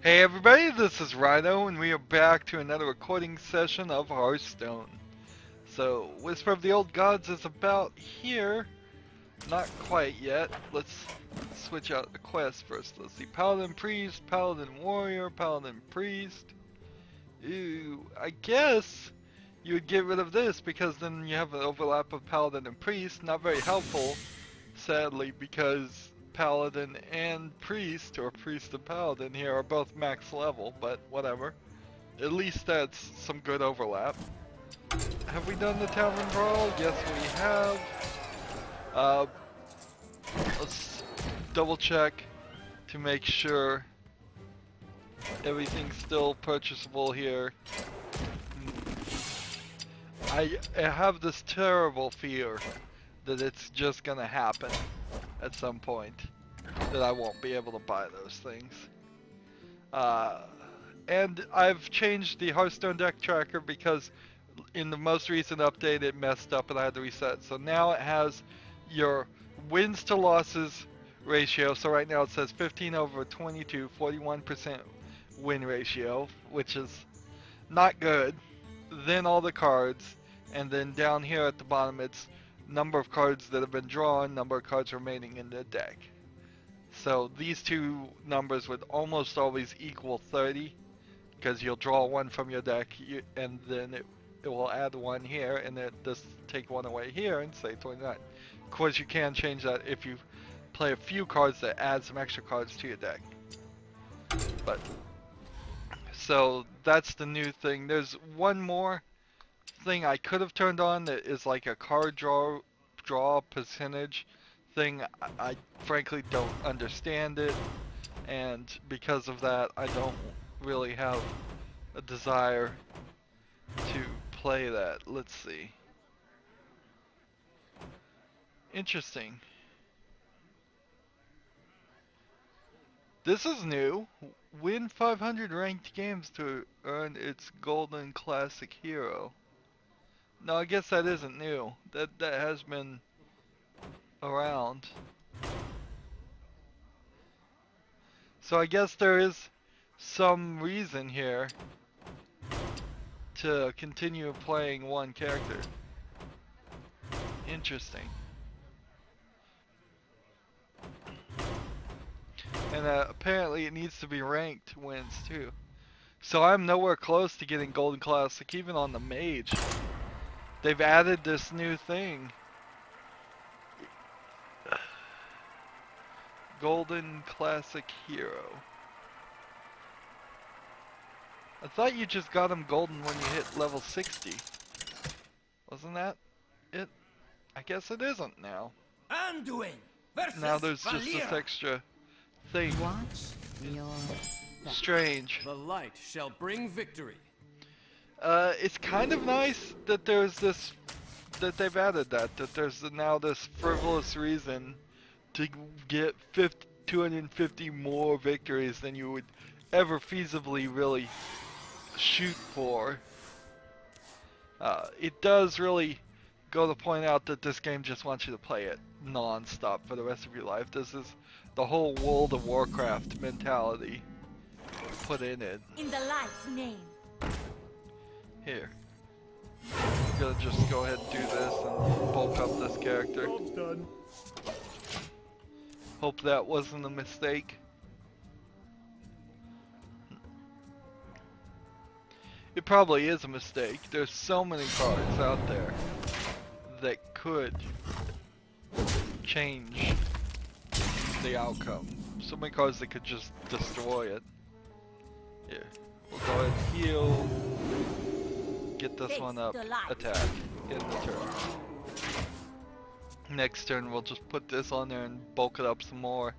Hey everybody, this is Rydo, and we are back to another recording session of Hearthstone. So, Whisper of the Old Gods is about here. Not quite yet. Let's switch out the quest first. Let's see. Paladin Priest, Paladin Warrior, Paladin Priest. Ooh, I guess you would get rid of this because then you have an overlap of Paladin and Priest. Not very helpful, sadly, because Paladin and Priest, or Priest and Paladin here, are both max level, but whatever. At least that's some good overlap. Have we done the Tavern Brawl? Yes, we have. Let's double check to make sure everything's still purchasable here. I have this terrible fear that it's just gonna happen at some point, that I won't be able to buy those things. And I've changed the Hearthstone deck tracker because in the most recent update it messed up and I had to reset. So now it has your wins to losses ratio. So right now it says 15/22, 41% win ratio, which is not good. Then all the cards, and then down here at the bottom it's number of cards that have been drawn, number of cards remaining in the deck. So these two numbers would almost always equal 30, because you'll draw one from your deck, and then it will add one here, and then just take one away here and say 29. Of course, you can change that if you play a few cards that add some extra cards to your deck. But so that's the new thing. There's one more thing I could have turned on that is like a card draw percentage thing. I frankly don't understand it, and because of that I don't really have a desire to play that. Let's see. Interesting. This is new. Win 500 ranked games to earn its golden classic hero. No, I guess that isn't new. That has been around. So I guess there is some reason here to continue playing one character. Interesting. And apparently it needs to be ranked wins too. So I'm nowhere close to getting Golden Classic even on the Mage. They've added this new thing. Golden Classic Hero. I thought you just got him golden when you hit level 60. Wasn't that it? I guess it isn't now. Anduin versus Now there's just Valir. this extra thing. Watch your back. Strange. The light shall bring victory. It's kind of nice that there's this, that they've added that there's now this frivolous reason to get 250 more victories than you would ever feasibly really shoot for. It does really go to point out that this game just wants you to play it non-stop for the rest of your life. This is the whole World of Warcraft mentality put in it. In the light's name. Here. I'm gonna just go ahead and do this and bulk up this character. Done. Hope that wasn't a mistake. It probably is a mistake. There's so many cards out there that could change the outcome. So many cards that could just destroy it. Here. We'll go ahead and heal. Get this one up. Attack. In the turn. Next turn we'll just put this on there and bulk it up some more.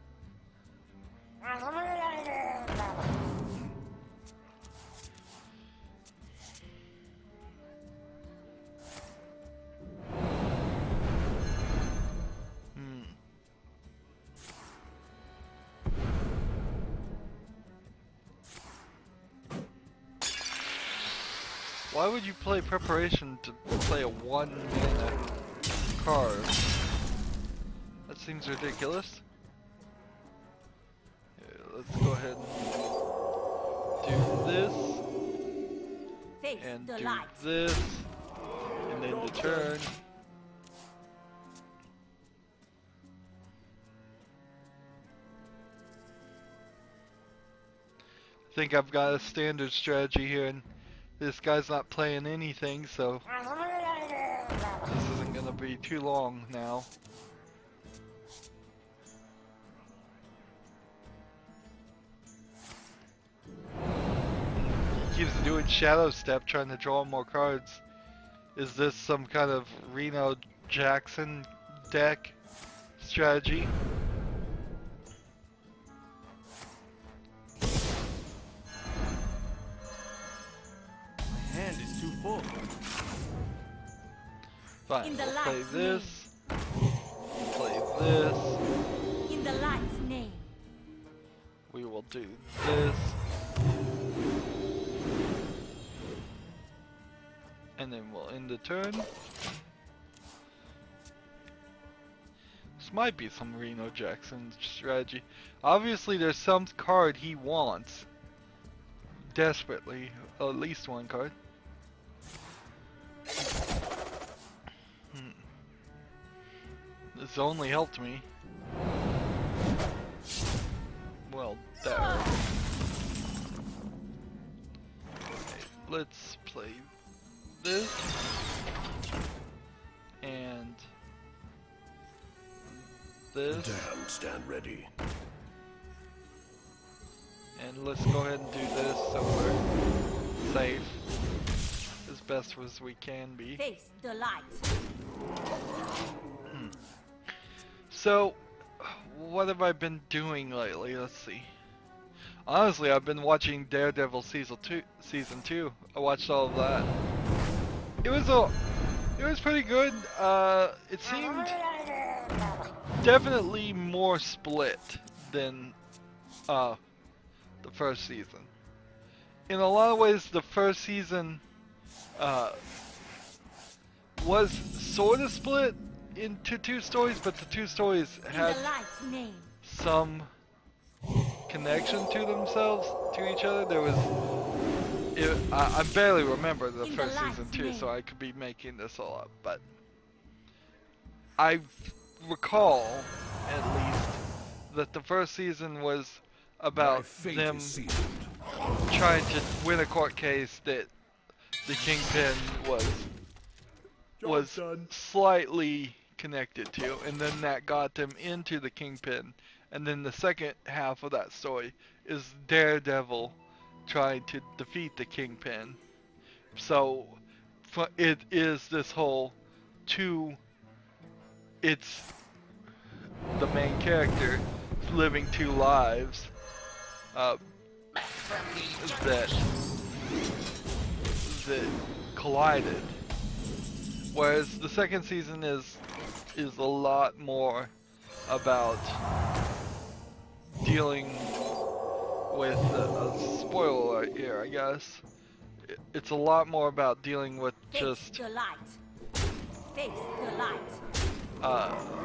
Why would you play Preparation to play a 1 mana card? That seems ridiculous. Here, let's go ahead and do this, Face and the do light. this, and then the turn. I think I've got a standard strategy here, and this guy's not playing anything, so this isn't gonna be too long now. He keeps doing shadow step, trying to draw more cards. Is this some kind of Reno Jackson deck strategy? My hand is too full. Fine, In the we'll play light's this. Play this. In the light's name. We will do this. And then we'll end the turn. This might be some Reno Jackson strategy. Obviously there's some card he wants desperately. At least one card. This only helped me. Well, there. Okay, let's play this. And this. Damn, stand ready. And let's go ahead and do this so we're safe as best as we can be. Face the light. So, what have I been doing lately? Let's see. Honestly, I've been watching Daredevil season 2. I watched all of that. It was pretty good. It seemed definitely more split than the first season. In a lot of ways, the first season was sort of split into two stories, but the two stories had In the light's name. some connection to themselves, to each other. There was, I barely remember the In the first light's season too, name. so I could be making this all up, but I recall, at least, that the first season was My about fate them is sealed. trying to win a court case that the Kingpin was done. slightly connected to, and then that got them into the Kingpin. And then the second half of that story is Daredevil trying to defeat the Kingpin. So it is this whole it's the main character living two lives that collided. Whereas the second season is a lot more about dealing with a spoiler alert here, I guess. It's a lot more about dealing with Face just the light. Face the light.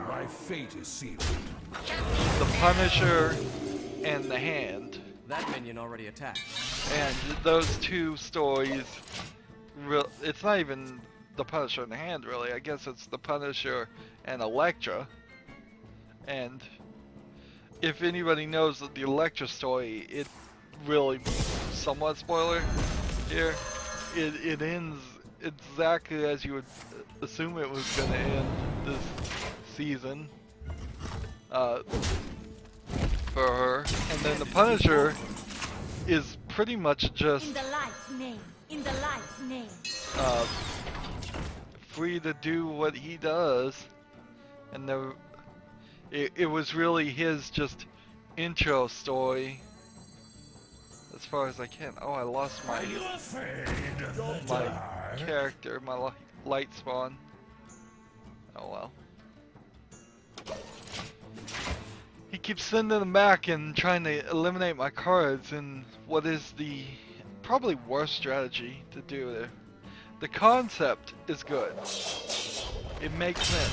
My fate is sealed. the Punisher and the Hand. That minion already attacked. And those two stories, it's not even the Punisher and the Hand, really. I guess it's the Punisher and Elektra. And if anybody knows the Elektra story, it really, somewhat spoiler here, it ends exactly as you would assume it was going to end this season for her. And then the Punisher is pretty much just In the light's name. In the light's name. free to do what he does, and it was really his just intro story as far as I can. Oh, I lost my character, my light spawn. Oh well. He keeps sending them back and trying to eliminate my cards in what is the probably worst strategy to do there. The concept is good. It makes sense,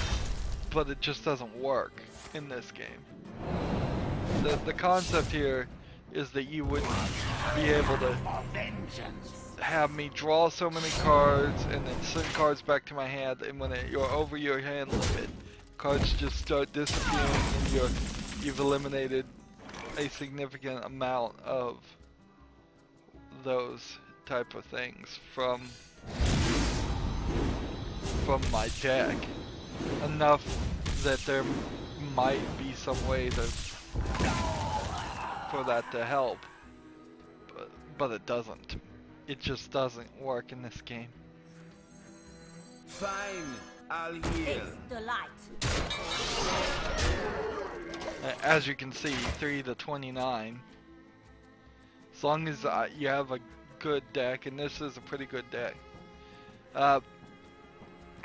but it just doesn't work in this game. The concept here is that you would be able to have me draw so many cards and then send cards back to my hand, and when you're over your hand limit, cards just start disappearing and you've eliminated a significant amount of those type of things from my deck. Enough that there might be some way for that to help, but it doesn't. It just doesn't work in this game. Fine, I'll heal. Face the light. As you can see, 3 to 29. As long as you have a good deck, and this is a pretty good deck.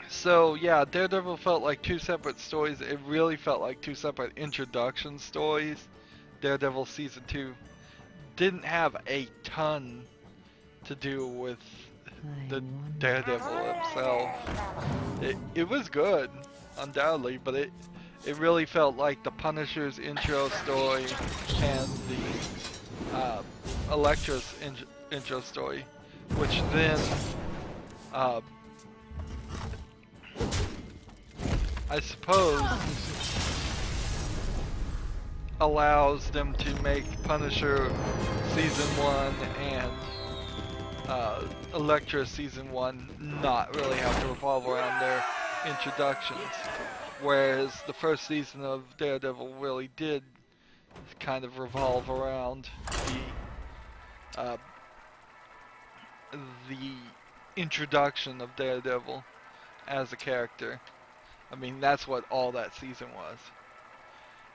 So yeah, Daredevil felt like two separate stories. It really felt like two separate introduction stories. Daredevil Season 2 didn't have a ton to do with the Daredevil himself. It was good, undoubtedly, but it really felt like the Punisher's intro story and the Elektra's intro story, which then I suppose allows them to make Punisher Season 1 and Elektra Season 1 not really have to revolve around their introductions, whereas the first season of Daredevil really did kind of revolve around the introduction of Daredevil as a character. I mean, that's what all that season was.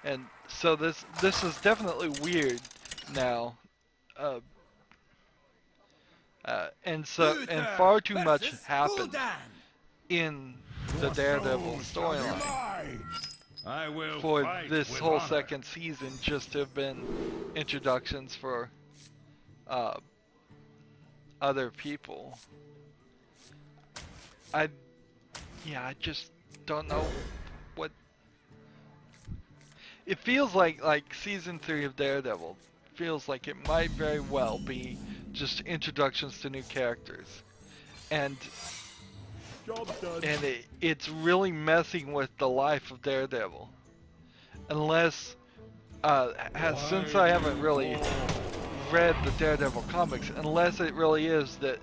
And so this is definitely weird now. And far too much happened in the Daredevil storyline for this whole second season just to have been introductions for other people. I just don't know what it feels like season 3 of Daredevil feels like it might very well be just introductions to new characters, and it's really messing with the life of Daredevil, unless since I haven't really read the Daredevil comics, unless it really is that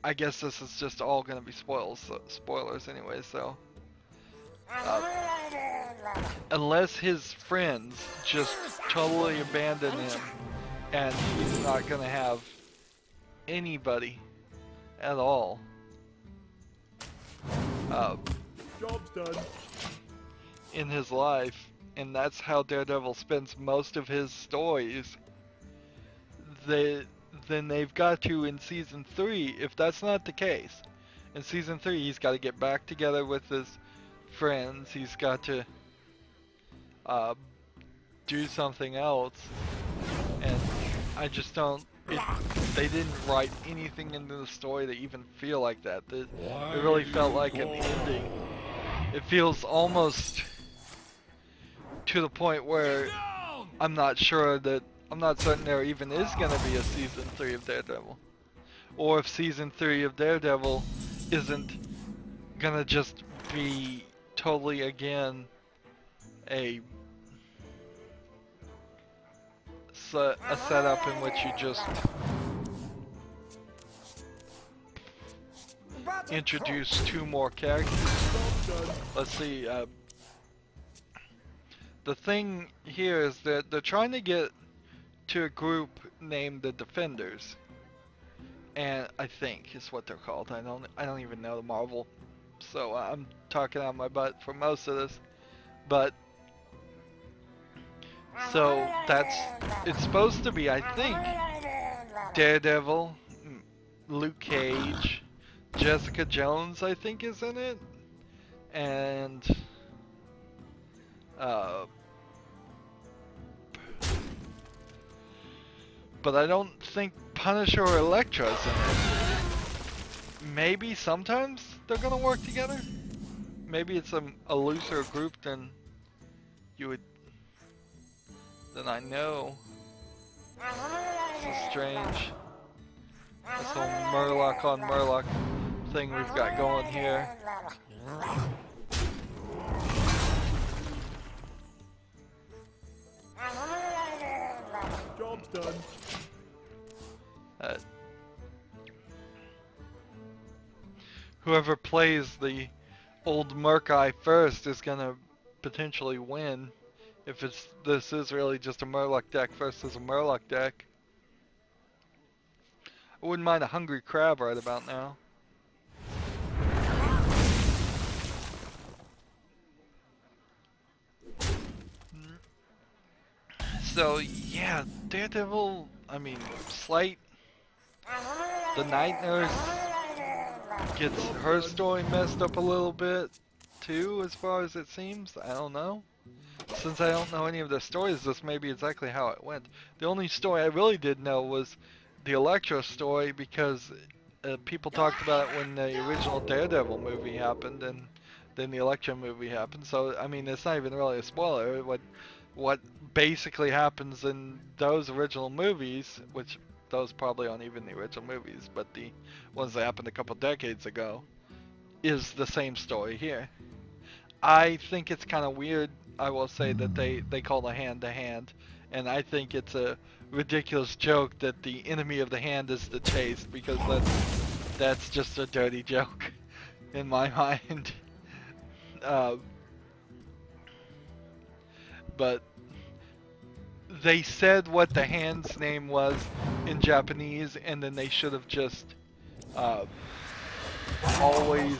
I guess this is just all gonna be spoilers anyway, so unless his friends just totally abandon him and he's not gonna have anybody at all Job's done. in his life, and that's how Daredevil spends most of his stories, then they've got to, in season 3, if that's not the case, in season 3 he's got to get back together with his friends, he's got to do something else, and I just don't, they didn't write anything into the story to even feel like that. It really felt like an ending. It feels almost to the point where I'm not certain there even is going to be a season 3 of Daredevil. Or if season 3 of Daredevil isn't going to just be totally again a setup in which you just introduce 2 more characters. Let's see, the thing here is that they're trying to get to a group named the Defenders, and I think is what they're called. I don't even know the Marvel, so I'm talking out my butt for most of this, but so it's supposed to be, I think, Daredevil, Luke Cage, Jessica Jones I think is in it, and but I don't think Punisher or Elektra's in it. Maybe sometimes they're gonna work together. Maybe it's a looser group than I know. This is strange. This whole Murloc on Murloc thing we've got going here. Job's done. Whoever plays the old Murkai first is gonna potentially win. If this is really just a Murloc deck versus a Murloc deck. I wouldn't mind a Hungry Crab right about now. So yeah, Daredevil, I mean, Slight, the Night Nurse gets her story messed up a little bit too, as far as it seems. I don't know. Since I don't know any of the stories, this may be exactly how it went. The only story I really did know was the Electro story, because people talked about it when the original Daredevil movie happened, and then the Electro movie happened. So I mean, it's not even really a spoiler. What basically happens in those original movies, which those probably aren't even the original movies, but the ones that happened a couple decades ago, is the same story here. I think it's kind of weird, I will say, that they call a hand to hand, and I think it's a ridiculous joke that the enemy of the hand is the chase, because that's just a dirty joke in my mind. But they said what the hand's name was in Japanese, and then they should have just always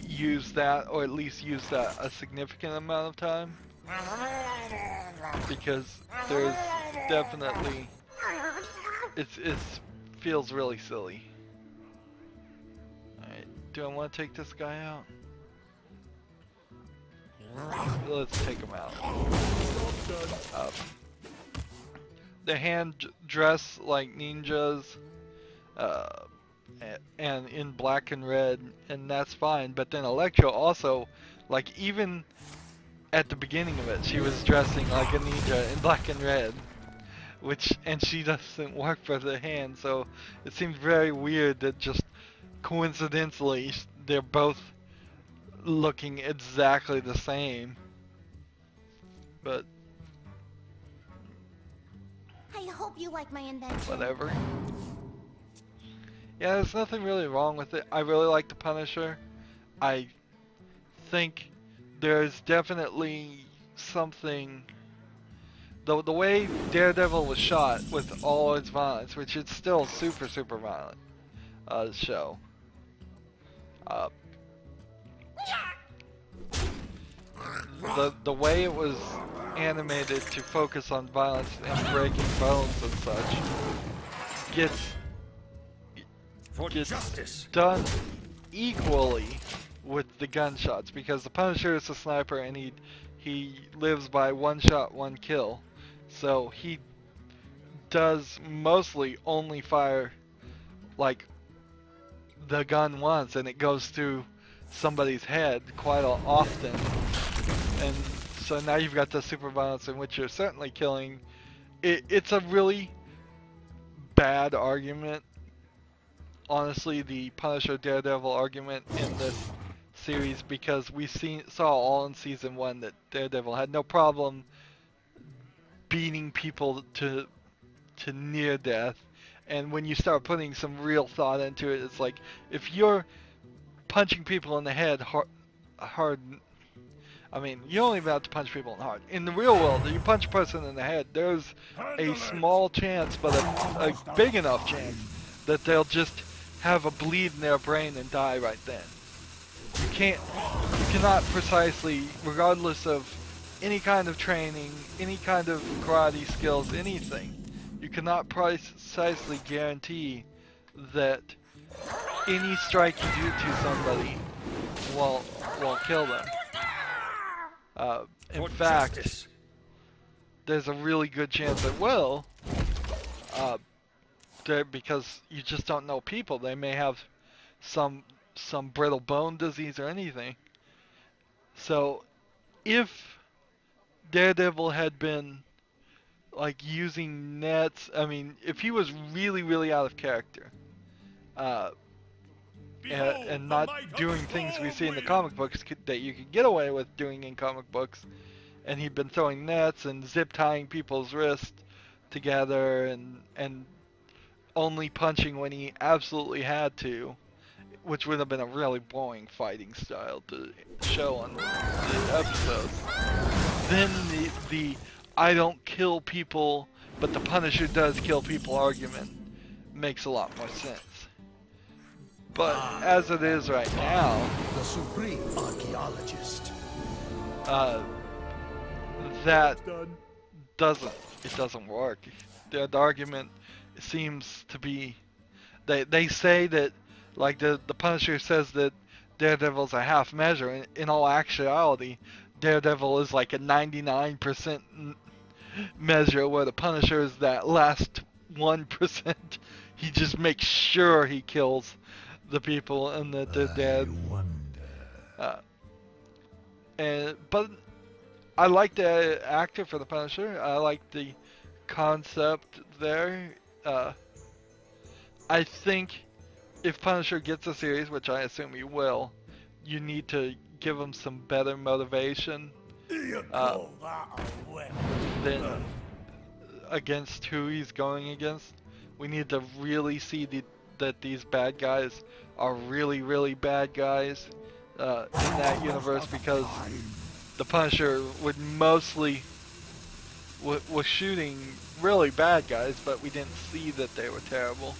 use that, or at least use that a significant amount of time, because there's definitely it feels really silly. Alright, do I want to take this guy out? Let's take him out. The hand dress like ninjas, and in black and red, and that's fine. But then Electro also, like, even at the beginning of it, she was dressing like a ninja in black and red, and she doesn't work for the hand. So it seems very weird that just coincidentally they're both looking exactly the same. But I hope you like my invention. whatever. Yeah, there's nothing really wrong with it. I really like the Punisher. I think there's definitely something. The way Daredevil was shot with all its violence, which it's still super violent show. The way it was animated to focus on violence and breaking bones and such gets done equally with the gunshots, because the Punisher is a sniper and he lives by one shot, one kill. So he does mostly only fire like the gun once, and it goes through somebody's head quite often. And so now you've got the super violence in which you're certainly killing. It's a really bad argument. Honestly, the Punisher Daredevil argument in this series, because we saw all in season 1 that Daredevil had no problem beating people to near death. And when you start putting some real thought into it, it's like, if you're punching people in the head hard, I mean, you don't even have to punch people in the heart. In the real world, you punch a person in the head, there's a small chance, but a big enough chance, that they'll just have a bleed in their brain and die right then. You cannot precisely, regardless of any kind of training, any kind of karate skills, anything, you cannot precisely guarantee that any strike you do to somebody won't kill them. In fact, there's a really good chance it will, because you just don't know people. They may have some brittle bone disease or anything. So if Daredevil had been like using nets. I mean, if he was really, really out of character, uh, and not doing things we see in the comic books that you could get away with doing in comic books, and he'd been throwing nets and zip tying people's wrists together and only punching when he absolutely had to, which would have been a really boring fighting style to show on the episodes. Then the I don't kill people, but the Punisher does kill people argument makes a lot more sense. But as it is right now, The supreme archaeologist. that Done. doesn't work. The argument seems to be they say that, like, the Punisher says that Daredevil's a half measure. In all actuality, Daredevil is like a 99% measure, where the Punisher is that last 1%. He just makes sure he kills the people and that they're dead. But I like the actor for the Punisher. I like the concept there. I think if Punisher gets a series, which I assume he will, you need to give him some better motivation than against who he's going against. We need to really see that these bad guys are really, really bad guys in that universe, because the Punisher would mostly was shooting really bad guys, but we didn't see that they were terrible.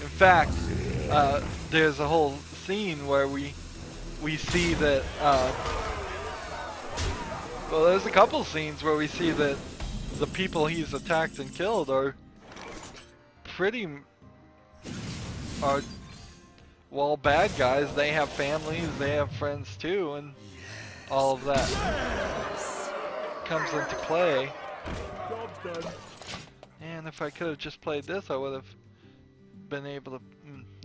In fact, there's a whole scene where we see that. Well, there's a couple scenes where we see that the people he's attacked and killed are well, bad guys. They have families, they have friends too, and all of that comes into play. Job's done. And if I could have just played this, I would have been able to.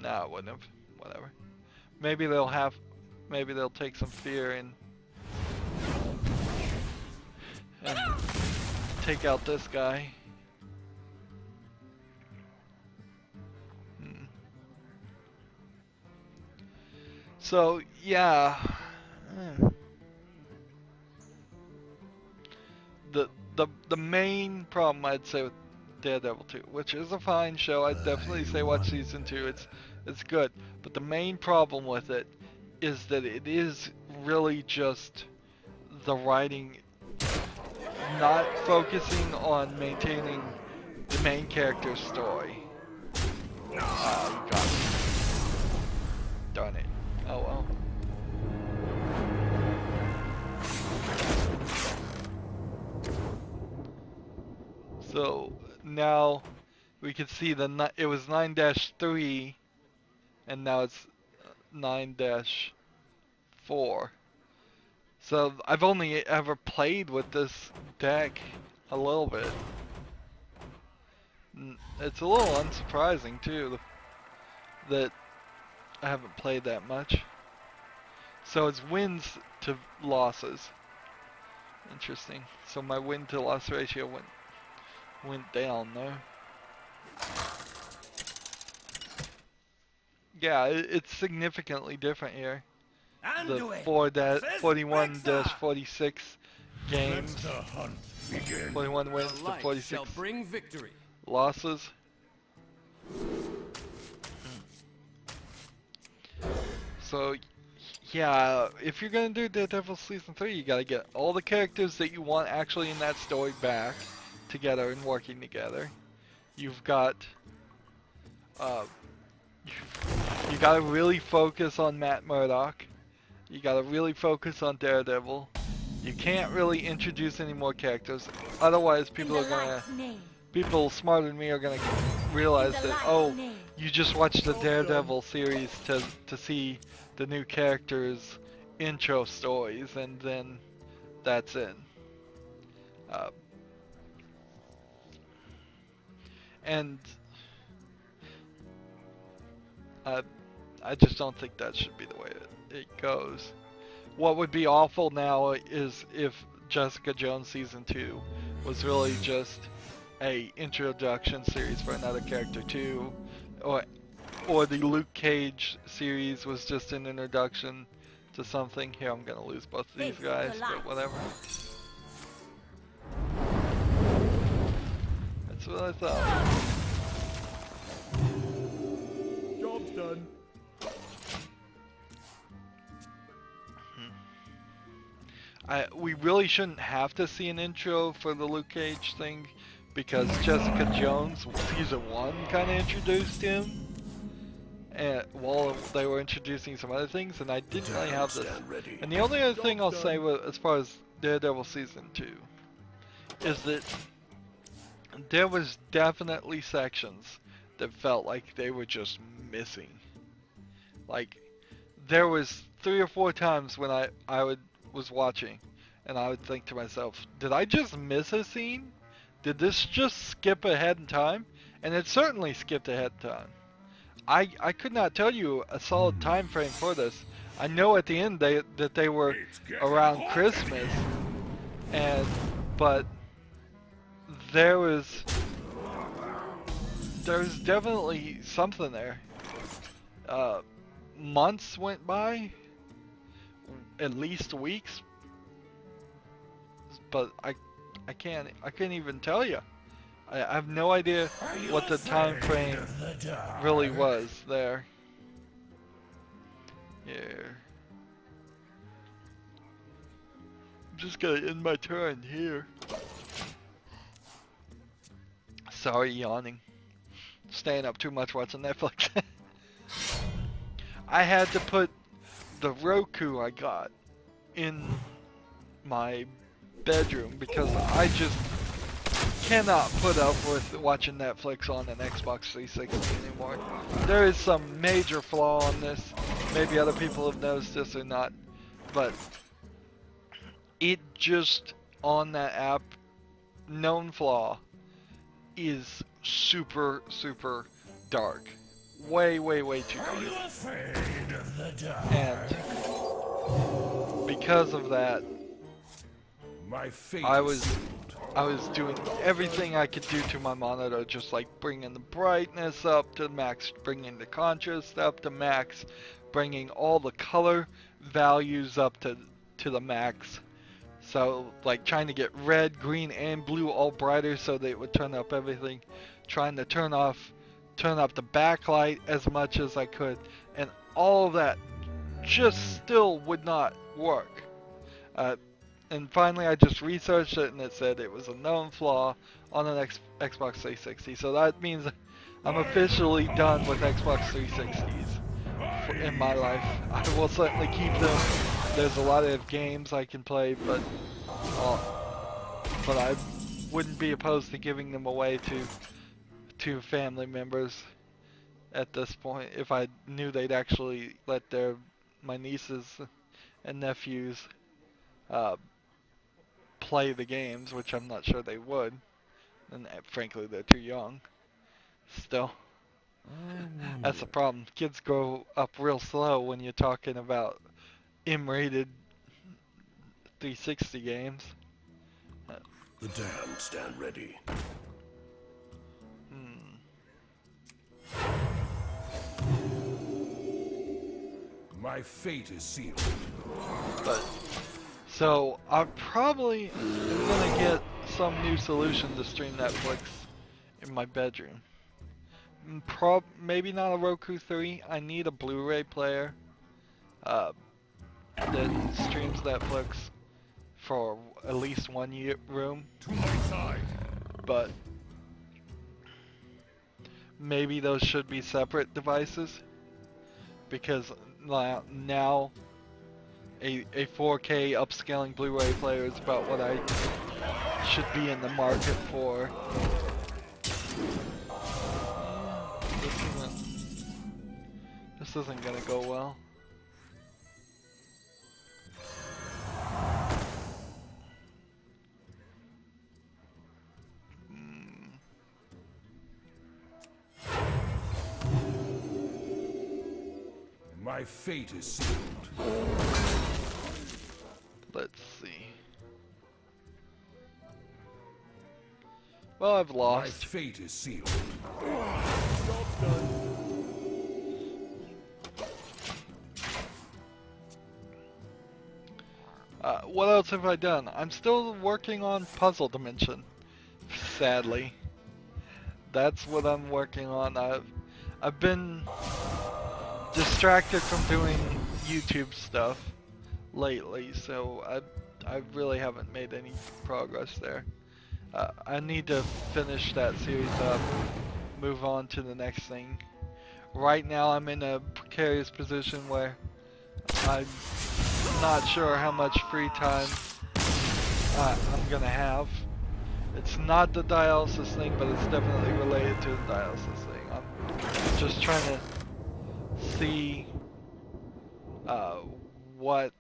No, I wouldn't have. Whatever. Maybe they'll take some fear and take out this guy. So yeah, the main problem I'd say with Daredevil 2, which is a fine show, I'd definitely say watch season 2. It's good, but the main problem with it is that it is really just the writing not focusing on maintaining the main character's story. You got it. Darn it. Oh well. So now we can see it was 9-3 and now it's 9-4. So I've only ever played with this deck a little bit. It's a little unsurprising too that I haven't played that much. So it's wins to losses. Interesting. So my win to loss ratio went down though. Yeah, it's significantly different here. The 41-46 games. 41 wins The to light 46 shall bring victory. losses. So yeah, if you're gonna do Daredevil Season 3, you gotta get all the characters that you want actually in that story back together and working together. You've got you gotta really focus on Matt Murdock. You gotta really focus on Daredevil. You can't really introduce any more characters, otherwise people smarter than me are gonna realize that, oh, you just watched the Daredevil series to see the new characters' intro stories, and then that's it. And I just don't think that should be the way it goes. What would be awful now is if Jessica Jones Season 2 was really just a introduction series for another character too, or the Luke Cage series was just an introduction to something. Here, I'm gonna lose both of these guys, but whatever. That's what I thought. Job's done. We really shouldn't have to see an intro for the Luke Cage thing, because Jessica Jones, season 1, kind of introduced him, and while they were introducing some other things, and I didn't really have this. And the only other thing I'll say as far as Daredevil season 2 is that there was definitely sections that felt like they were just missing. Like, there was 3 or 4 times when I was watching, and I would think to myself, did I just miss a scene? Did this just skip ahead in time? And it certainly skipped ahead in time. I could not tell you a solid time frame for this. I know at the end that they were around Christmas, but there was definitely something there. Months went by, at least weeks, but I couldn't even tell you. I have no idea what the time frame really was there. Yeah. I'm just gonna end my turn here. Sorry, yawning. Staying up too much watching Netflix. I had to put the Roku I got in my bedroom because I just cannot put up with watching Netflix on an Xbox 360 anymore. There is some major flaw on this. Maybe other people have noticed this or not, but it just, on that app, known flaw, is super, super dark. Way, way, way too dark. Are you afraid of the dark? And because of that, My fate I is was doing everything I could do to my monitor, just like bringing the brightness up to max, bringing the contrast up to max, bringing all the color values up to the max. So like trying to get red, green, and blue all brighter so that it would turn up everything. Trying to turn up the backlight as much as I could, and all of that just still would not work. And finally I just researched it, and it said it was a known flaw on an Xbox 360. So that means I'm officially done with Xbox 360s in my life. I will certainly keep them. There's a lot of games I can play, but I wouldn't be opposed to giving them away to family members at this point if I knew they'd actually let my nieces and nephews play the games, which I'm not sure they would, and frankly they're too young still. That's the problem. Kids grow up real slow when you're talking about M-rated 360 games. the damned stand ready. My fate is sealed. But so I probably am gonna get some new solution to stream Netflix in my bedroom. Maybe not a Roku 3. I need a Blu-ray player that streams Netflix for at least one room. To my side. But maybe those should be separate devices, because now a 4K upscaling Blu-ray player is about what I should be in the market for. This isn't gonna go well. My fate is sealed. Let's see. Well, I've My lost. fate is sealed. Job's done. What else have I done? I'm still working on Puzzle Dimension. Sadly, that's what I'm working on. I've been distracted from doing YouTube stuff lately, so I really haven't made any progress there. I need to finish that series up, move on to the next thing. Right now I'm in a precarious position where I'm not sure how much free time I'm gonna have. It's not the dialysis thing, but it's definitely related to the dialysis thing. I'm just trying to see what,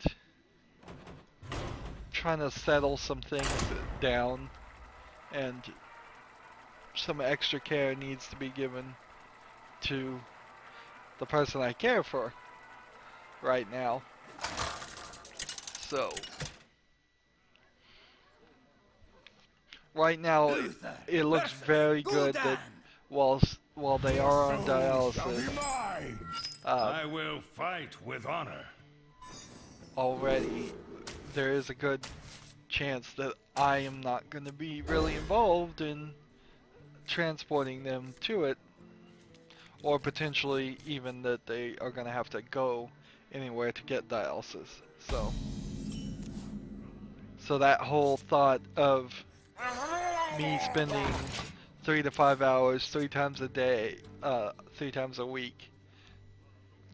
trying to settle some things down, and some extra care needs to be given to the person I care for right now. So right now it looks very good that while they are on dialysis, I will fight with honor. already there is a good chance that I am not going to be really involved in transporting them to it, or potentially even that they are going to have to go anywhere to get dialysis. So that whole thought of me spending 3 to 5 hours 3 times a day, 3 times a week,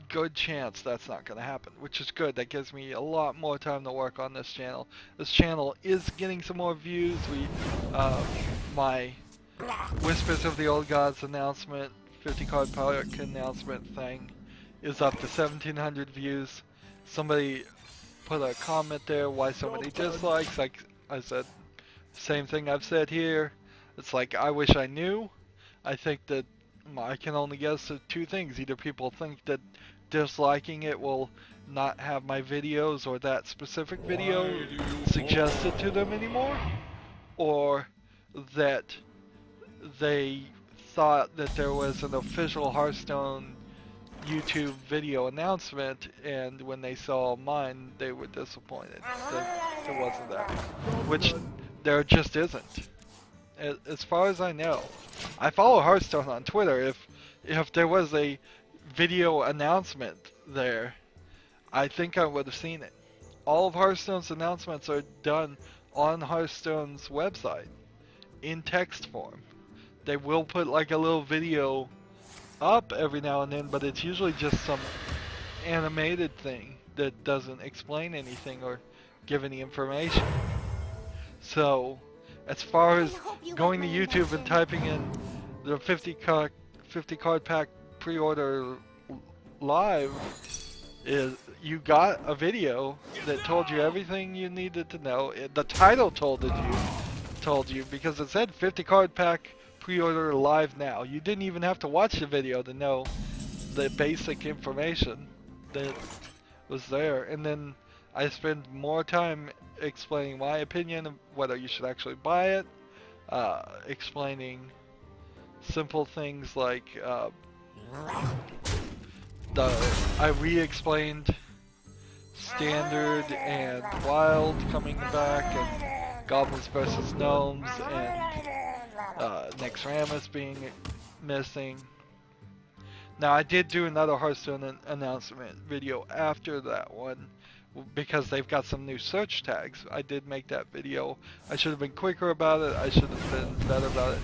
good chance that's not going to happen, which is good. That gives me a lot more time to work on this channel. This channel is getting some more views. My Whispers of the Old Gods announcement, 50 card pack announcement thing is up to 1,700 views. Somebody put a comment there, why so many dislikes? Like I said, same thing I've said here. It's like, I wish I knew. I think that I can only guess at two things. Either people think that disliking it will not have my videos or that specific video suggested to them anymore, or that they thought that there was an official Hearthstone YouTube video announcement, and when they saw mine, they were disappointed that it wasn't that. Which there just isn't. As far as I know. I follow Hearthstone on Twitter. If there was a video announcement there, I think I would have seen it. All of Hearthstone's announcements are done on Hearthstone's website in text form. They will put like a little video up every now and then, but it's usually just some animated thing that doesn't explain anything or give any information. So, as far as going to YouTube and typing in the 50 card pack pre-order live, is you got a video that told you everything you needed to know. The title told you because it said 50 card pack pre-order live now. You didn't even have to watch the video to know the basic information that was there. And then I spend more time explaining my opinion of whether you should actually buy it, explaining simple things like I re-explained standard and wild coming back, and goblins versus gnomes, and Nexramus being missing. Now I did do another Hearthstone announcement video after that one because they've got some new search tags. I did make that video. I should have been quicker about it. I should have been better about it.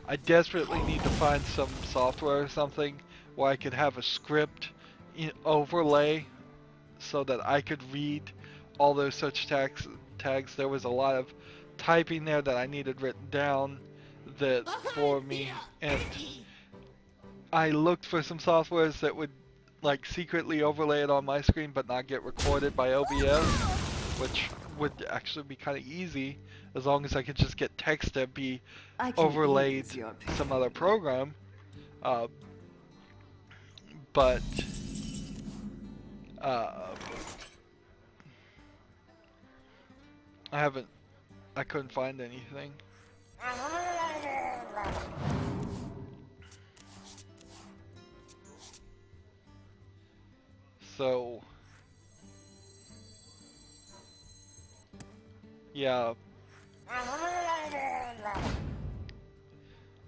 I desperately need to find some software or something where I could have a script overlay so that I could read all those search tags. There was a lot of typing there that I needed written down that for me, and I looked for some softwares that would like secretly overlay it on my screen but not get recorded by OBS, which would actually be kind of easy as long as I could just get text to be overlaid some other program. But I couldn't find anything. So, yeah.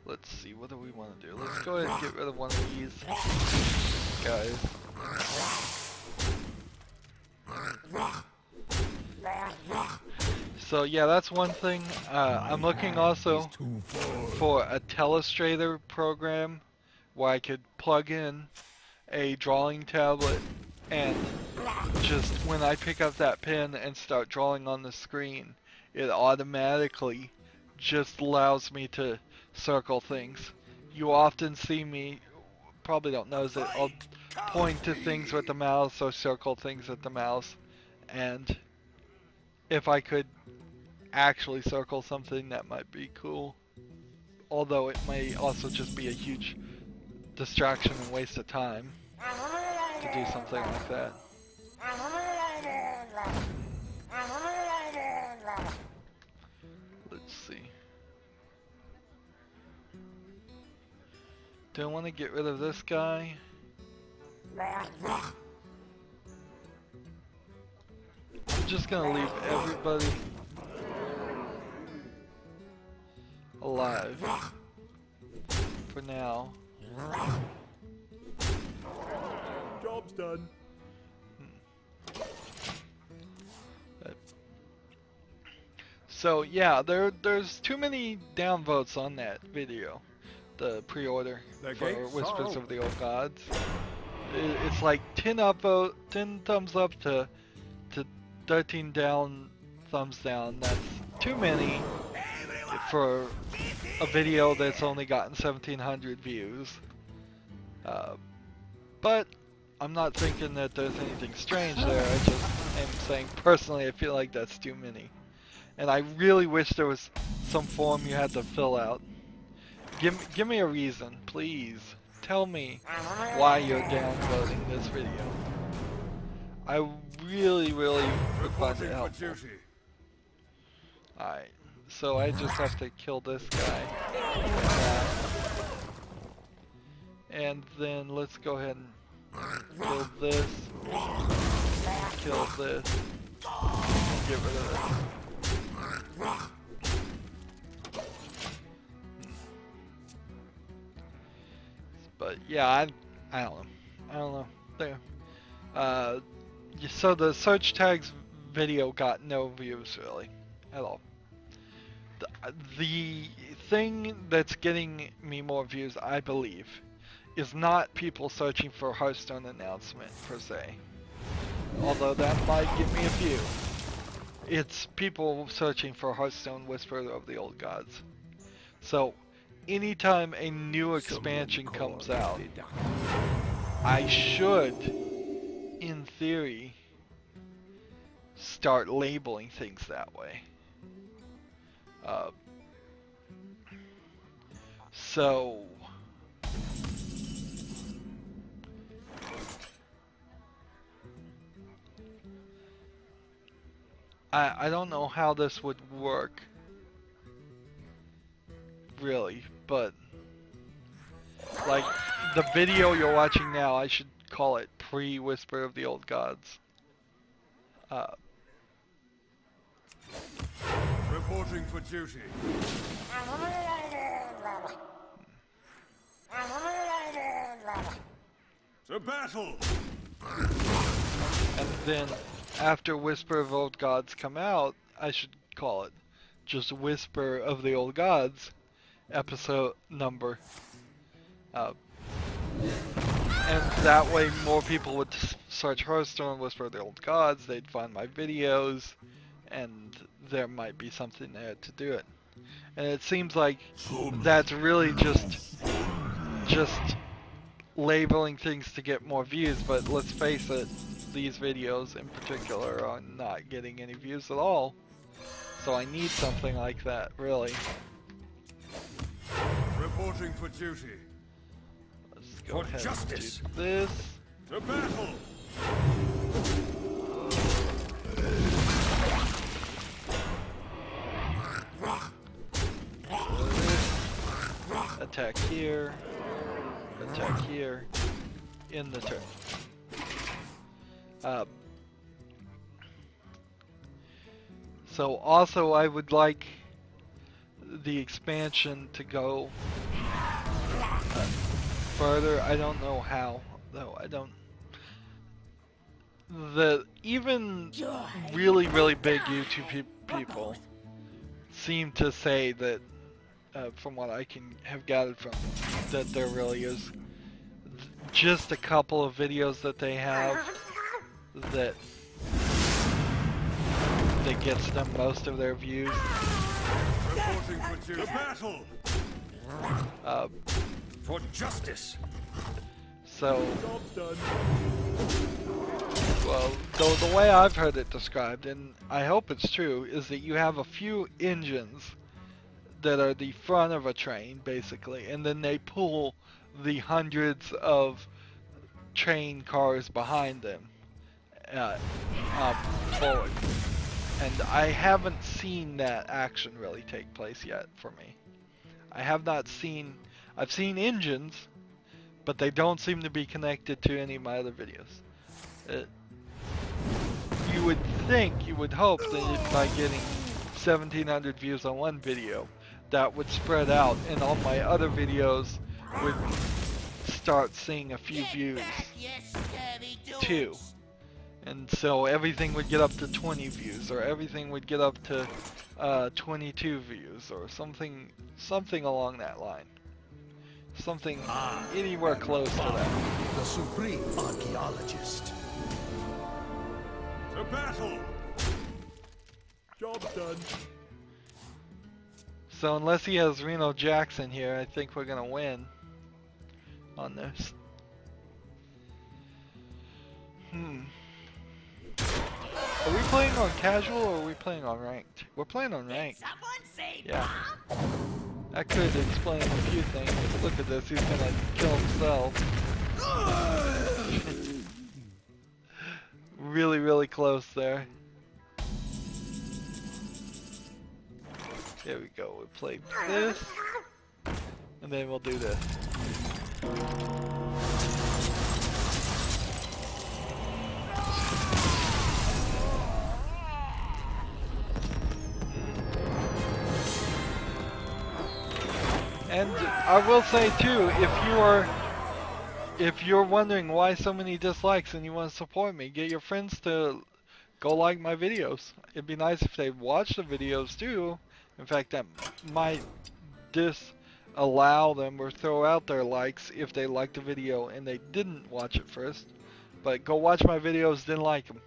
Let's see, what do we want to do? Let's go ahead and get rid of one of these guys. So yeah, that's one thing. I'm looking also for a telestrator program where I could plug in a drawing tablet and just when I pick up that pen and start drawing on the screen, it automatically just allows me to circle things. You often see me, probably don't notice it, I'll point to things with the mouse or circle things with the mouse, and if I could actually circle something, that might be cool. Although it may also just be a huge distraction and waste of time to do something like that. Let's see. Do I want to get rid of this guy? I'm just gonna leave everybody alive for now. Job's done. So yeah, there's too many downvotes on that video, the pre-order for Whispers of the Old Gods. It's like 10 thumbs up to 13 thumbs down. That's too many for a video that's only gotten 1,700 views. But I'm not thinking that there's anything strange there. I just am saying personally I feel like that's too many. And I really wish there was some form you had to fill out. Give me a reason, please. Tell me why you're downvoting this video. I really would find it helpful. Alright, so I just have to kill this guy. And then let's go ahead and kill this. Kill this. And get rid of this. But yeah, I don't know. There. So the search tags video got no views really at all. The thing that's getting me more views, I believe, is not people searching for Hearthstone announcement per se, although that might give me a few. It's people searching for Hearthstone Whisper of the Old Gods. So anytime a new expansion comes out, I should, in theory, start labeling things that way. So I don't know how this would work, really, but like the video you're watching now, I should call it pre-Whisper of the Old Gods. Reporting for duty. To battle! And then after Whisper of Old Gods come out, I should call it just Whisper of the Old Gods episode number. And that way more people would search Hearthstone Whisper of the Old Gods, they'd find my videos, and there might be something there to do it. And it seems like that's really just labeling things to get more views, but let's face it, these videos in particular are not getting any views at all. So I need something like that, really. Reporting for duty. Let's go ahead and do this. To battle! attack here, attack here, in the turn. So also I would like the expansion to go further. I don't know how, though. I don't. Even really, really big YouTube people seem to say that, from what I can have gathered from them, that there really is just a couple of videos that they have that gets them most of their views. Reporting for duty. To battle! For justice! So, Job's done. well, the way I've heard it described, and I hope it's true, is that you have a few engines that are the front of a train, basically, and then they pull the hundreds of train cars behind them forward. And I haven't seen that action really take place yet for me. I have not seen, I've seen engines, but they don't seem to be connected to any of my other videos. You would think, you would hope that by getting 1,700 views on one video, that would spread out and all my other videos would start seeing a few views too. And so everything would get up to 20 views, or everything would get up to 22 views, or something along that line. Something anywhere close to that. The supreme archaeologist. To battle! Job's done. So unless he has Reno Jackson here, I think we're gonna win on this. Are we playing on casual or are we playing on ranked? We're playing on ranked. Yeah. That could explain a few things. Look at this, he's gonna kill himself. Really, really close there. There we go, we play this, and then we'll do this. And I will say too, if you're wondering why so many dislikes and you want to support me, get your friends to go like my videos. It'd be nice if they watch the videos too. In fact, that might disallow them or throw out their likes if they liked the video and they didn't watch it first. But go watch my videos, didn't like them.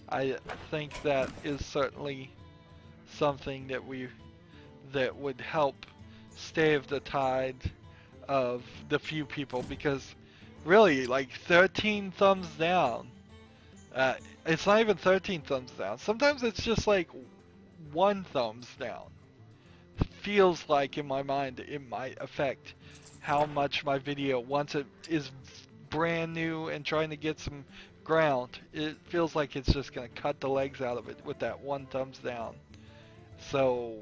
I think that is certainly something that would help stave the tide of the few people, because really, like 13 thumbs down, it's not even 13 thumbs down, sometimes it's just like 1 thumbs down. It feels like in my mind it might affect how much my video, once it is brand new and trying to get some ground, it feels like it's just gonna cut the legs out of it with that 1 thumbs down. So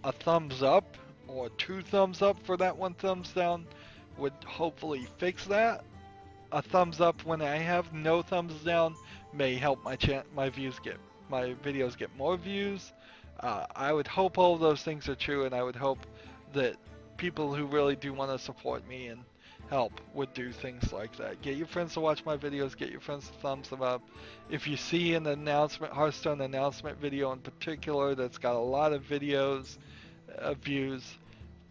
a thumbs up or 2 thumbs up for that 1 thumbs down would hopefully fix that. A thumbs up when I have no thumbs down may help my videos get more views. I would hope all of those things are true, and I would hope that people who really do want to support me and help would do things like that. Get your friends to watch my videos, get your friends to thumbs them up. If you see an announcement, Hearthstone announcement video in particular that's got a lot of views,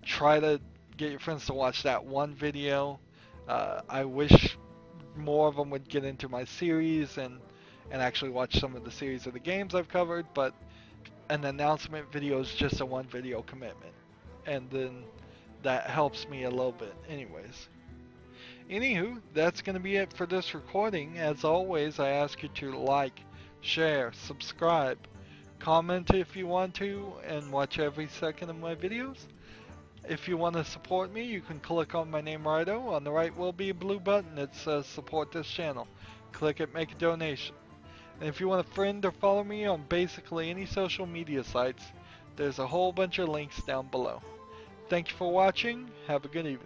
try to get your friends to watch that one video. I wish more of them would get into my series and actually watch some of the series of the games I've covered, but an announcement video is just a 1 video commitment, and then that helps me a little bit anyways. Anywho, that's going to be it for this recording. As always, I ask you to like, share, subscribe, comment if you want to, and watch every second of my videos. If you want to support me, you can click on my name, Rydo. On the right will be a blue button that says support this channel. Click it, make a donation. And if you want to friend or follow me on basically any social media sites, there's a whole bunch of links down below. Thank you for watching. Have a good evening.